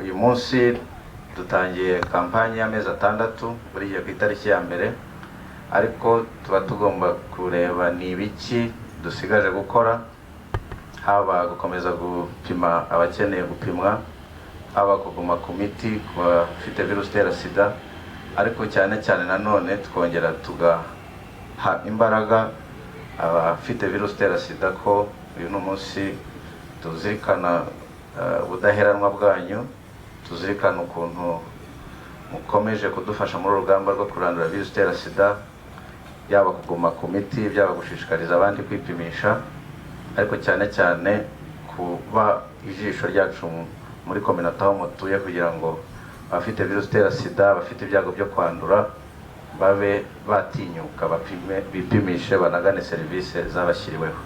uyu munsi dutangiye kampanye y'amezi 6 buriye ku itariki ya mbere, ariko tuba tugomba kureba ni ibiki dusigaje gukora, haba gukomeza gupima abakeneye gupimwa, haba kuguma ku miti ku bafite virusi itera sida, ariko cyane cyane nanone tukongera tugaha imbaraga abafite virusi itera sida ko uyu munsi tuzirikana ubudaheranwa bwanyu, tuzirikana ukuntu mukomeje kudufasha muri urugamba rwo kurandura virusi itera sida, yaba kuguma ku miti, byaba gushishikariza abandi kwipimisha, ariko cyane cyane kuba ijisho ryacu muri community aho mutuye kugira ngo abafite virusi itera sida, bafite ibyago byo kwandura babe batinyuka bipimishe banagane serivisi zabashyiriweho.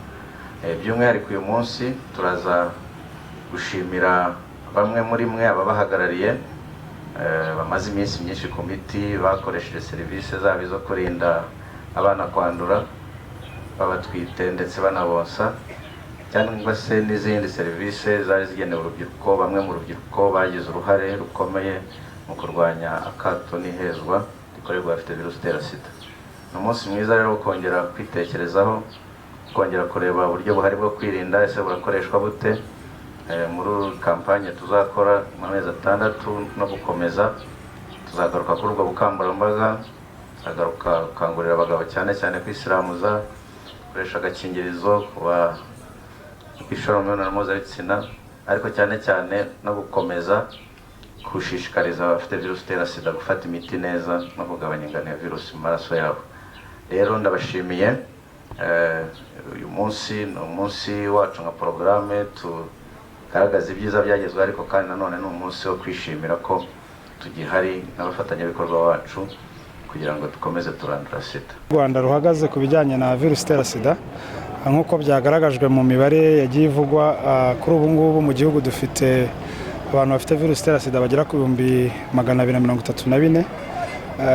By'umwihariko uyu munsi turaza gushimira bamwe muri mwe ababahagarariye bamaze iminsi myinshi ku miti, bakoresheje serivisi zabo zo kurinda abana kwandura, babatwite ndetse banabonsa, cyangwa se n'izindi serivisi zari zigenewe urubyiruko. Bamwe mu rubyiruko bagize uruhare rukomeye mu kurwanya akato n'ihezwa rikorerwa abafite virusi itera sida. Ni umunsi mwiza rero wo kongera kwitekerezaho, kongera kureba uburyo buhari bwo kwirinda, ese burakoreshwa bute muri kampanye tuzakora mu mezi 6 no gukomeza. Tuzagaruka kuri ubwo bukangurambaga, tuzagaruka gukangurira abagabo cyane cyane kwisiramuza, gukoresha agakingirizo, kuba kwishora mu mibonano mpuzabitsina, ariko cyane cyane no gukomeza gushishikariza abafite virusi itera sida gufata imiti neza no kugabanya ingano ya virusi mu maraso yabo. Rero ndabashimiye. Uyu munsi ni umunsi wacu nka porogaramu tugaragaza ibyiza byagezweho, ariko kandi nanone ni umunsi wo kwishimira ko tugihari n'abafatanyabikorwa bacu kugira ngo dukomeze turandura sida. U Rwanda ruhagaze ku bijyanye na virusi itera sida nk'uko byagaragajwe mu mibare yagiye ivugwa. Kuri ubu ngubu mu gihugu dufite abantu bafite virusi itera sida bagera ku 234.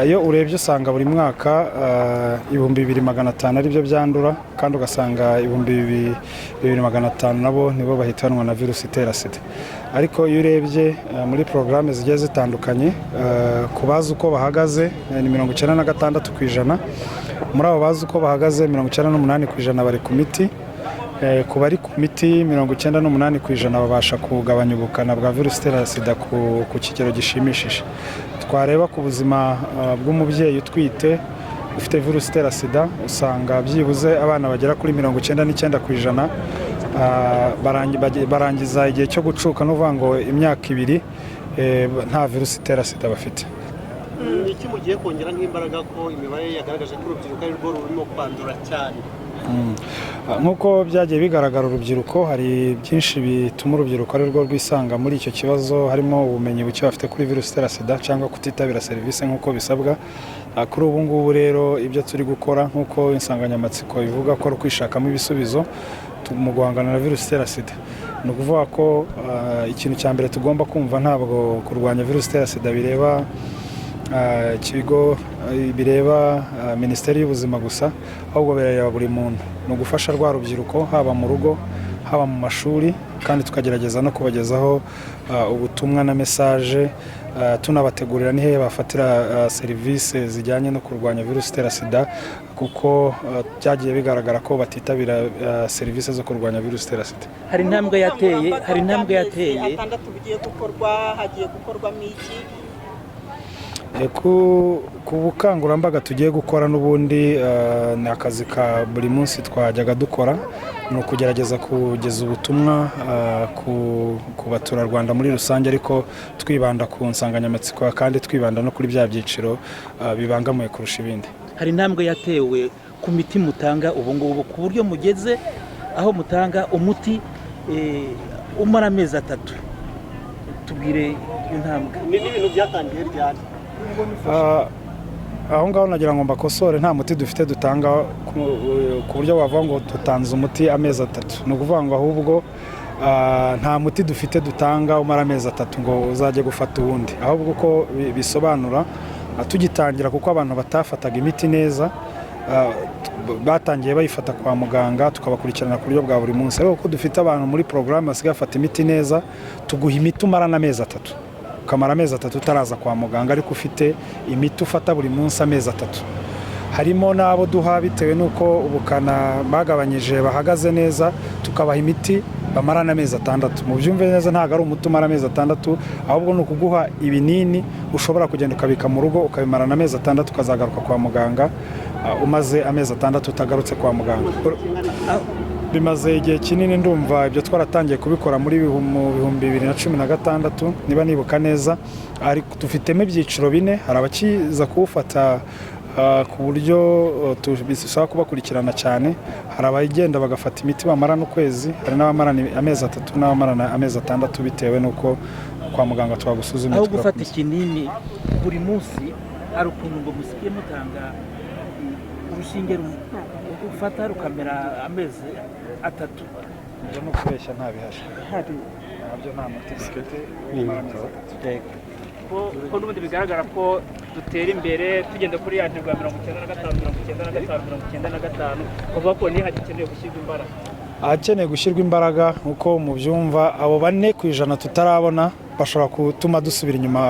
Iyo urebye usanga buri mwaka 2500 ari byo byandura, kandi ugasanga 2500 nabo nibo bahitanwa na virusi itera sida. Ariko iyo urebye muri porogaramu zigiye zitandukanye, ku bazi uko bahagaze ni 96%. Muri abo bazi uko bahagaze 98% bari ku miti. Ku bari ku miti 98% babasha kugabanya ubukana bwa virusi itera sida ku kigero gishimishije. Twareba ku buzima bw'umubyeyi utwite ufite virusi itera sida, usanga byibuze abana bagera kuri 99% barangiza igihe cyo gucuka, n'uvuga ngo imyaka 2 nta virusi itera sida bafite. Iki mugiye kongera nk'imbaraga ko imibare yagaragaje ko urubyiruko ari rwo rurimo kwandura cyane? Nk'uko byagiye bigaragara, urubyiruko hari byinshi bituma urubyiruko ari rwo rwisanga muri icyo kibazo, harimo ubumenyi buke bafite kuri virusi itera sida cyangwa kutitabira serivisi nk'uko bisabwa. Kuri ubu ngubu rero ibyo turi gukora nk'uko insanganyamatsiko ivuga ko ari ukwishakamo ibisubizo mu guhangana na virusi itera sida. Ni ukuvuga ko ikintu cya mbere tugomba kumva, ntabwo kurwanya virusi itera sida bireba ikigo bireba Minisiteri y'Ubuzima gusa, ahubwo bireba buri muntu. Ni ugufasha rwa rubyiruko haba mu rugo, haba mu mashuri, kandi tukagerageza no kubagezaho ubutumwa na message, tunabategurira ni hehe bafatira serivisi zijyanye no kurwanya virusi itera sida, kuko byagiye bigaragara ko batitabira serivisi zo kurwanya virusi itera sida. Hari intambwe yateye, bigiye gukorwa, hagiye gukorwamo iki? Ku bukangurambaga tugiye gukora n'ubundi ni akazi ka buri munsi twajyaga dukora, ni ukugerageza kugeza ubutumwa ku baturarwanda muri rusange, ariko twibanda ku nsanganyamatsiko kandi twibanda no kuri bya byiciro bibangamuye kurusha ibindi. Hari intambwe yatewe ku miti mutanga ubu ngubu, ku buryo mugeze aho mutanga umuti umara amezi 3. Tubwire intambwe. Ni ibintu byatangiye ryari? Aho ngaho nagira ngo mbakosore, nta muti dufite dutanga ku buryo wavuga ngo dutanze umuti amezi 3. Ni ukuvuga ngo ahubwo nta muti dufite dutanga umara amezi 3 ngo uzajye gufata uwundi, ahubwo ko bisobanura tugitangira, kuko abantu batafataga imiti neza batangiye bayifata kwa muganga, tukabakurikirana ku buryo bwa buri munsi. Ariko ko dufite abantu muri porogaramu basigaye bafata imiti neza, tuguha imiti umara n'amezi 3. ukamara amezi 3 utaraza kwa muganga ariko ufite imiti ufata buri munsi amezi 3. harimo n'abo duha bitewe n'uko ubukana bagabanyije bahagaze neza tukabaha imiti bamara n'amezi 6. mu byumve neza ntago ari umuti umara amezi 6 ahubwo ni ukuguha ibinini ushobora kugenda ukabika mu rugo ukabimara n'amezi 6 ukazagaruka kwa muganga umaze amezi 6 utagarutse kwa muganga. bimaze igihe kinini ndumva ibyo twaratangiye kubikora muri 2016 niba nibuka neza, ariko dufitemo ibyiciro 4. hari abakiza kuwufata ku buryo bisaba kubakurikirana cyane, hari abagenda bagafata imiti bamara n'ukwezi, hari n'abamara amezi 3 n'abamara amezi 6 bitewe n'uko kwa muganga twagusuzumye. aho gufata ikinini buri munsi hari ukuntu ngo musikiye mutanga urushinge ufata rukamera amezi 3. ibyo no kubeshya nta bihasha hari nabyo nta mategeko ko n'ubundi bigaragara ko dutera imbere tugenda kuri ya ntego ya 95 kuvuga ko ni hakeneye gushyirwa imbaraga. ahakeneye gushyirwa imbaraga uko mu byumva abo 4% tutarabona bashobora gutuma dusubira inyuma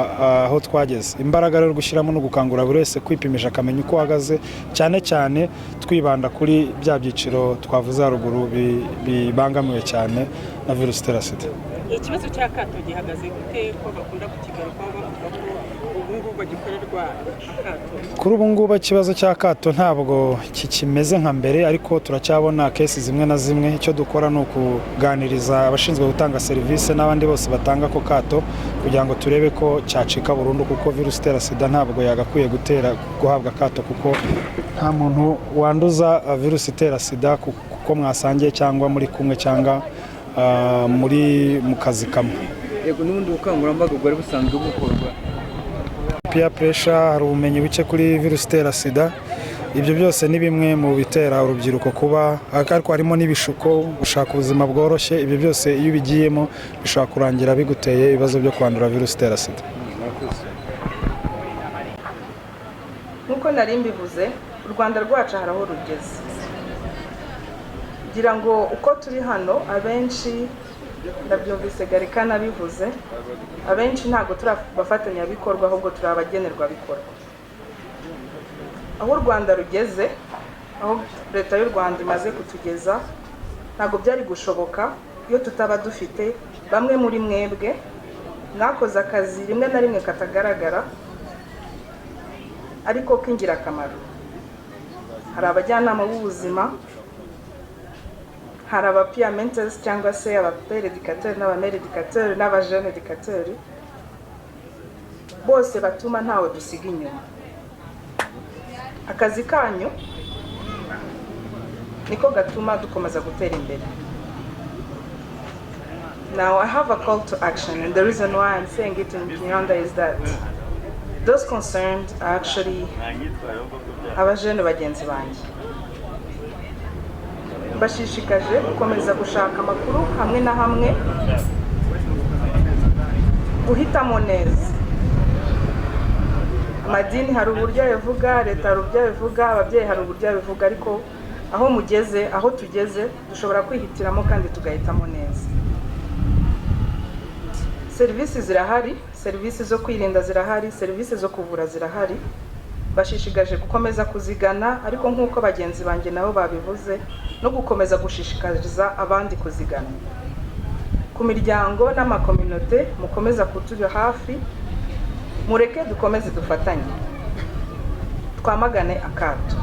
aho twageze. imbaraga rero gushyiramo no gukangura buri wese kwipimisha akamenya uko ahagaze, cyane cyane twibanda kuri bya byiciro twavuze haruguru bibangamiwe cyane na virusi itera sida. ikibazo cy'akato gihagaze gute ko bakunda kukigarukaho bavuga ko ubu ngubu bagikorerwa akato? kuri ubu ngubu ikibazo cy'akato ntabwo kikimeze nka mbere, ariko turacyabona kesi zimwe na zimwe. icyo dukora ni ukuganiriza abashinzwe gutanga serivisi n'abandi bose batanga ako kato kugira ngo turebe ko cyacika burundu, kuko virusi itera sida ntabwo yagakwiye guhabwa akato, kuko nta muntu wanduza virusi itera sida kuko mwasangiye cyangwa muri kumwe cyangwa mu kazi kamwe. yego n'ubundi bukangurambaga bwari busanzwe bukorwa. peer pressure, hari ubumenyi buke kuri virusi itera sida. ibyo byose ni bimwe mu bitera urubyiruko kuba, ariko harimo n'ibishuko, gushaka ubuzima bworoshye. ibyo byose iyo ubigiyemo bishobora kurangira biguteye ibibazo byo kwandura virusi itera sida. nk'uko nari mbivuze, u Rwanda rwacu hari aho rugeze. ngira ngo uko turi hano abenshi, ndabyumvise Garika nabivuze, abenshi ntabwo turi abafatanyabikorwa ahubwo turi abagenerwabikorwa. aho u Rwanda rugeze, aho leta y'u Rwanda imaze kutugeza, ntabwo byari gushoboka iyo tutaba dufite bamwe muri mwebwe mwakoze akazi rimwe na rimwe katagaragara ariko k'ingirakamaro. hari abajyanama b'ubuzima, hari aba peer mentors cyangwa se aba peredicateurs n'abameredicateurs n'abajeune educateurs, bose batuma ntawe dusiga inyuma. akazi kanyu niko gatuma dukomeza gutera imbere. Now I have a call to action, and the reason why I'm saying it in Kinyarwanda is that those concerned are actually abajene bagenzi banjye. bashishikaje gukomeza gushaka amakuru hamwe na hamwe, guhitamo neza. amadini hari uburyo yavuga, leta hari uburyo yavuga, ababyeyi hari uburyo yavuga, ariko aho mugeze, aho tugeze, dushobora kwihitiramo kandi tugahitamo neza. serivisi zirahari, serivisi zo kwirinda zirahari, serivisi zo kuvura zirahari. bashishikaje gukomeza kuzigana, ariko nk'uko bagenzi banjye nabo babivuze, no gukomeza gushishikariza abandi kuzigana. ku miryango n'amakominote mukomeza kutuba hafi, mureke dukomeze dufatanye, twamagane akato.